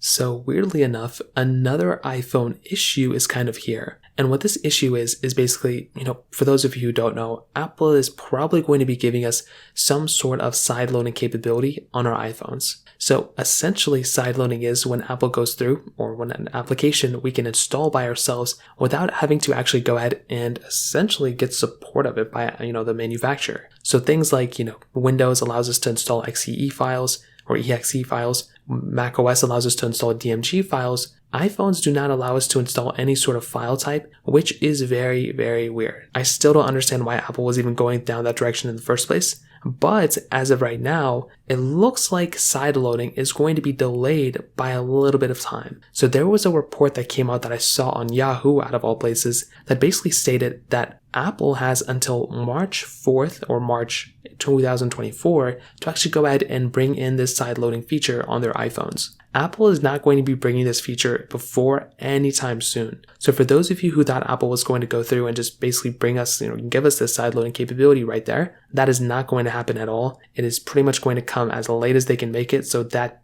So weirdly enough, another iPhone issue is kind of here. And what this issue is basically, for those of you who don't know, Apple is probably going to be giving us some sort of sideloading capability on our iPhones. So essentially sideloading is when Apple goes through, or when an application we can install by ourselves without having to actually go ahead and essentially get support of it by, the manufacturer. So things like, Windows allows us to install XCE files or EXE files. macOS allows us to install DMG files. iPhones do not allow us to install any sort of file type, which is very, very weird. I still don't understand why Apple was even going down that direction in the first place. But as of right now, it looks like sideloading is going to be delayed by a little bit of time. So there was a report that came out that I saw on Yahoo, out of all places, that basically stated that Apple has until March 4th or March 2024 to actually go ahead and bring in this sideloading feature on their iPhones. Apple is not going to be bringing this feature before anytime soon. So for those of you who thought Apple was going to go through and just basically bring us, give us this sideloading capability right there, that is not going to happen at all. It is pretty much going to come as late as they can make it, so that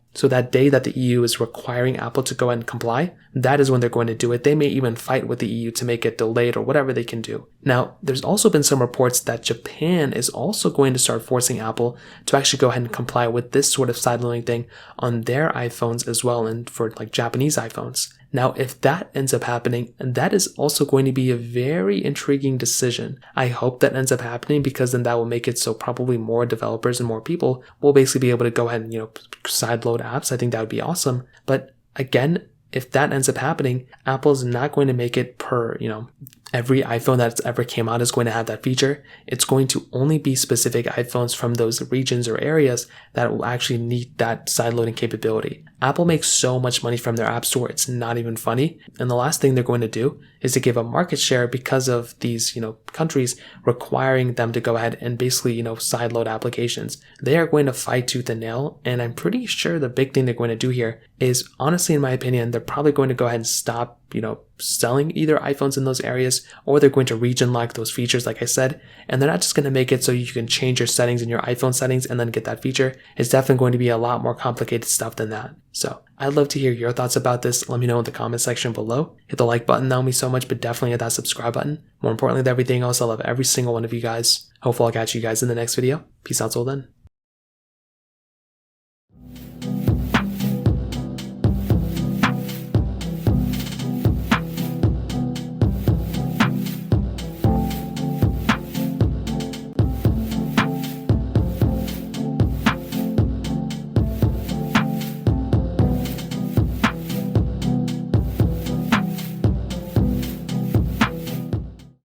day that the EU is requiring Apple to go ahead and comply, that is when they're going to do it. They may even fight with the EU to make it delayed or whatever they can do. Now, there's also been some reports that Japan is also going to start forcing Apple to actually go ahead and comply with this sort of sideloading thing on their iPhones as well, and for like Japanese iPhones. Now, if that ends up happening, that is also going to be a very intriguing decision. I hope that ends up happening, because then that will make it so probably more developers and more people will basically be able to go ahead and, sideload apps. I think that would be awesome. But again, if that ends up happening, Apple's not going to make it per, every iPhone that's ever came out is going to have that feature. It's going to only be specific iPhones from those regions or areas that will actually need that sideloading capability. Apple makes so much money from their app store, it's not even funny. And the last thing they're going to do is to give a market share because of these, countries requiring them to go ahead and basically, sideload applications. They are going to fight tooth and nail. And I'm pretty sure the big thing they're going to do here is, honestly, in my opinion, they're probably going to go ahead and stop, selling either iPhones in those areas, or they're going to region lock those features, like I said. And they're not just going to make it so you can change your settings in your iPhone settings and then get that feature. It's definitely going to be a lot more complicated stuff than that. So I'd love to hear your thoughts about this. Let me know in the comment section below. Hit the like button, that would mean so much, but definitely hit that subscribe button. More importantly than everything else, I love every single one of you guys. Hopefully I'll catch you guys in the next video. Peace out till then.